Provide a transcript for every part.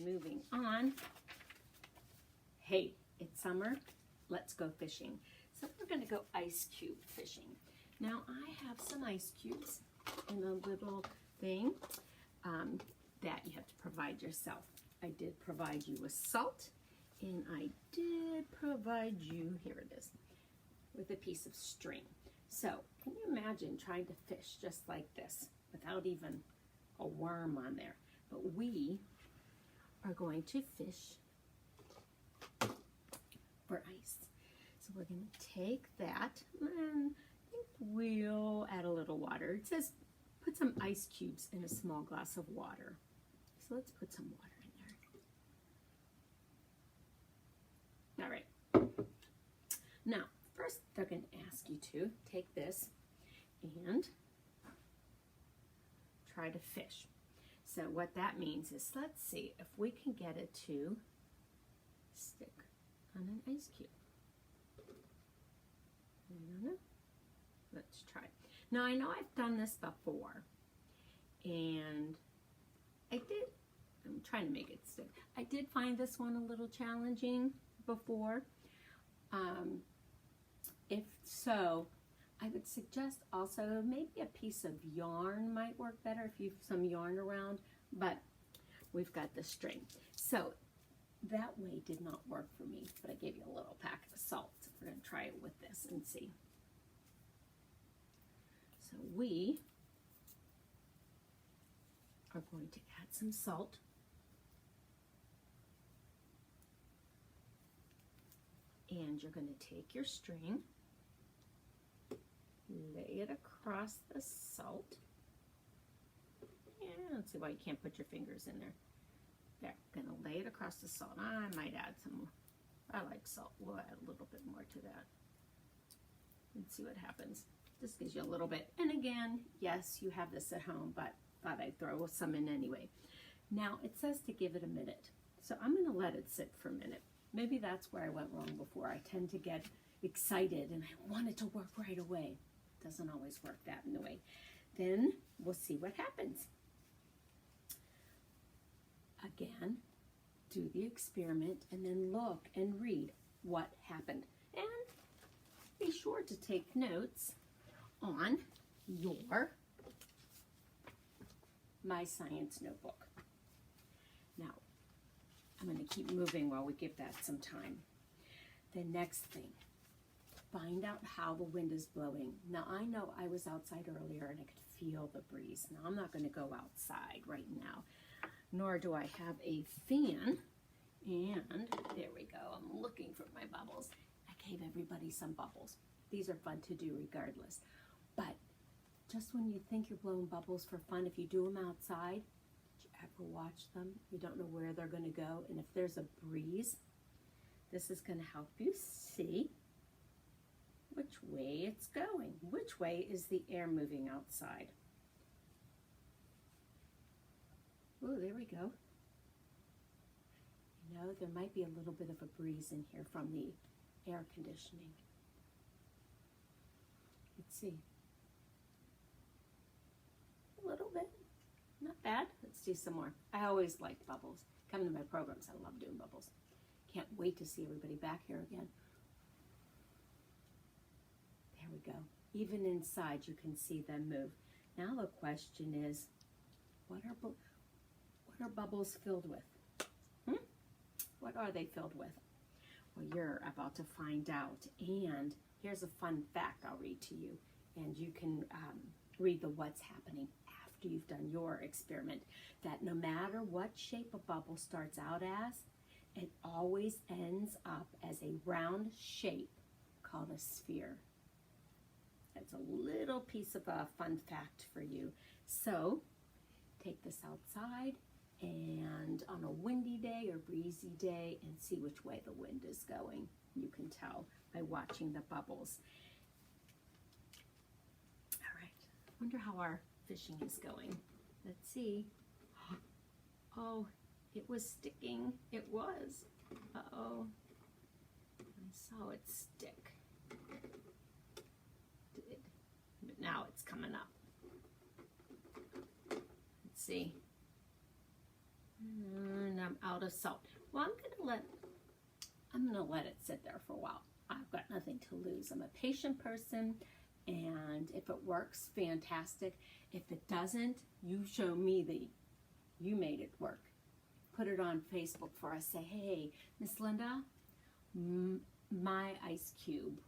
moving on. Hey, it's summer. Let's go fishing. So we're going to go ice cube fishing. Now I have some ice cubes in a little thing that you have to provide yourself. I did provide you with salt, and I did provide you, here it is, with a piece of string. So can you imagine trying to fish just like this without even a worm on there? But we are going to fish for ice. So we're going to take that, and I think we'll add a little water. It says put some ice cubes in a small glass of water. So let's put some water in there. All right. Now, first they're going to ask you to take this and try to fish. So what that means is, let's see if we can get it to stick on an ice cube. I don't know. Let's try. Now I know I've done this before, and I'm trying to make it stick. I did find this one a little challenging before. If so, I would suggest also maybe a piece of yarn might work better if you have some yarn around, but we've got the string. So that way did not work for me, but I gave you a little pack of salt. So we're going to try it with this and see. So we are going to add some salt. And you're going to take your string, lay it across the salt. Yeah, let's see why you can't put your fingers in there. There, going to lay it across the salt. I might add some, I like salt. We'll add a little bit more to that and see what happens. This gives you a little bit. And again, yes, you have this at home, but thought I'd throw some in anyway. Now, it says to give it a minute. So I'm going to let it sit for a minute. Maybe that's where I went wrong before. I tend to get excited and I want it to work right away. It doesn't always work that way. Then we'll see what happens. Again, do the experiment and then look and read what happened. And be sure to take notes on your My Science notebook. Now, I'm going to keep moving while we give that some time. The next thing, find out how the wind is blowing. Now, I know I was outside earlier and I could feel the breeze. Now, I'm not going to go outside right now, nor do I have a fan. And there we go. I'm looking for my bubbles. I gave everybody some bubbles. These are fun to do regardless. But just when you think you're blowing bubbles for fun, if you do them outside, ever watch them? You don't know where they're going to go, and if there's a breeze, this is going to help you see which way it's going. Which way is the air moving outside? Oh, there we go. You know, there might be a little bit of a breeze in here from the air conditioning. Let's see. A little bit. Not bad. Let's do some more. I always like bubbles. Come to my programs. I love doing bubbles. Can't wait to see everybody back here again. There we go. Even inside you can see them move. Now the question is, what are bubbles filled with? What are they filled with? Well, you're about to find out. And here's a fun fact I'll read to you. And you can read the what's happening after you've done your experiment. That no matter what shape a bubble starts out as, it always ends up as a round shape called a sphere. That's a little piece of a fun fact for you. So take this outside and on a windy day or breezy day and see which way the wind is going. You can tell by watching the bubbles. All right, I wonder how our fishing is going. Let's see. Oh, it was sticking. It was. Uh-oh. I saw it stick. But now it's coming up. Let's see. And I'm out of salt. Well, I'm gonna let it sit there for a while. I've got nothing to lose. I'm a patient person, and if it works, fantastic. If it doesn't, you show me that you made it work. Put it on Facebook for us. Say, hey, Miss Linda, my ice cube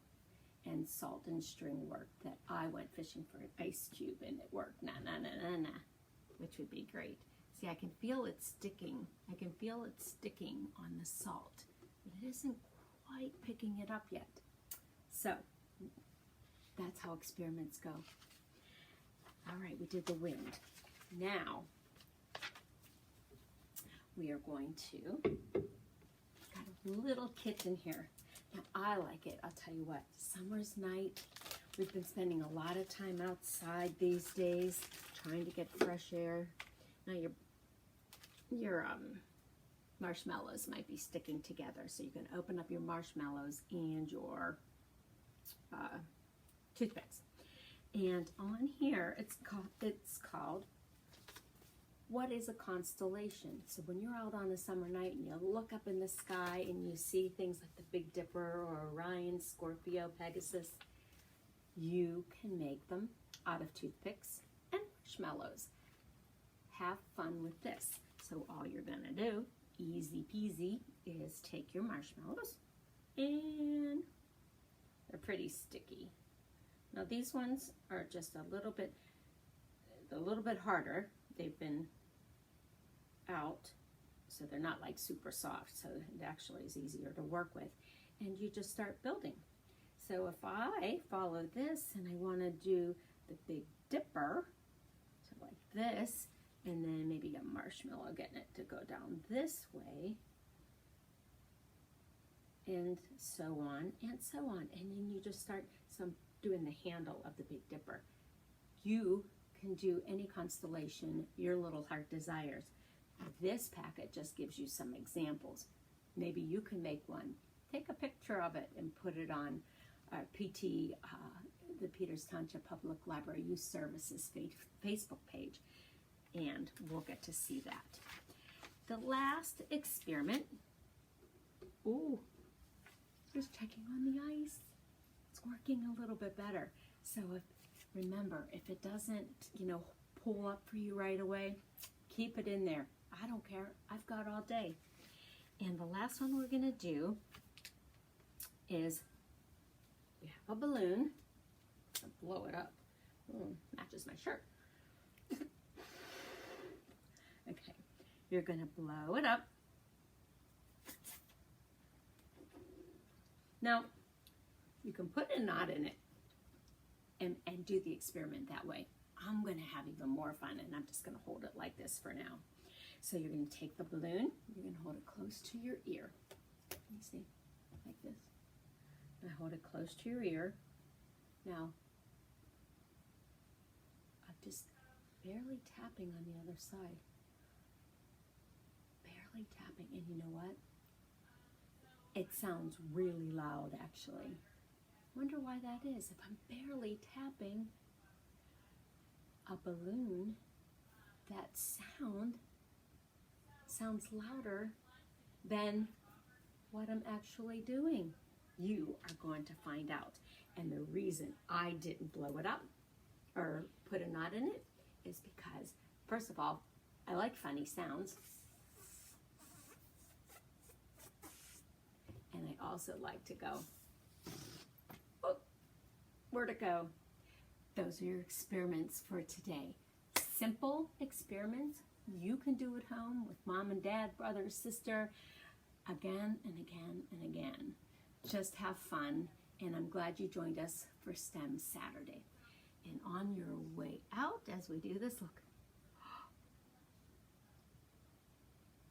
and salt and string worked. That I went fishing for an ice cube and it worked. Nah, nah, nah, nah, nah. Which would be great. See, I can feel it sticking. I can feel it sticking on the salt. But it isn't quite picking it up yet. So, that's how experiments go. All right, we did the wind. Now, we are going to, got a little kitten here. Now, I like it. I'll tell you what, summer's night, we've been spending a lot of time outside these days, trying to get fresh air. Now, your marshmallows might be sticking together, so you can open up your marshmallows and your toothpicks. And on here, it's called What is a Constellation? So when you're out on a summer night and you look up in the sky and you see things like the Big Dipper or Orion, Scorpio, Pegasus, you can make them out of toothpicks and marshmallows. Have fun with this. So all you're gonna do, easy peasy, is take your marshmallows, and they're pretty sticky. Now these ones are just a little bit harder. They've been out, so they're not like super soft, so it actually is easier to work with. And you just start building. So if I follow this and I want to do the Big Dipper, so like this, and then maybe a marshmallow, getting it to go down this way, and so on and so on. And then you just start doing the handle of the Big Dipper. You can do any constellation your little heart desires. This packet just gives you some examples. Maybe you can make one. Take a picture of it and put it on PT, the Peters Township Public Library Youth Services Facebook page, and we'll get to see that. The last experiment, ooh, just checking on the ice. It's working a little bit better. So remember, if it doesn't, pull up for you right away, keep it in there. I don't care. I've got all day. And the last one we're going to do is we have a balloon. I'll blow it up. Matches my shirt. Okay. You're going to blow it up. Now, you can put a knot in it and do the experiment that way. I'm going to have even more fun, and I'm just going to hold it like this for now. So you're going to take the balloon, you're going to hold it close to your ear. You see, like this. And I hold it close to your ear. Now, I'm just barely tapping on the other side. Barely tapping, and you know what? It sounds really loud, actually. Wonder why that is. If I'm barely tapping a balloon, that sounds louder than what I'm actually doing. You are going to find out. And the reason I didn't blow it up or put a knot in it is because, first of all, I like funny sounds. And I also like to go, oh, where'd it go? Those are your experiments for today. Simple experiments you can do at home with mom and dad, brother, sister, again and again and again. Just have fun, and I'm glad you joined us for STEM Saturday. And on your way out, as we do this, look.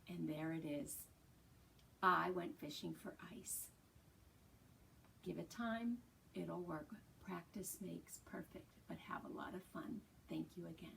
And there it is. I went fishing for ice. Give it time, it'll work. Practice makes perfect, but have a lot of fun. Thank you again.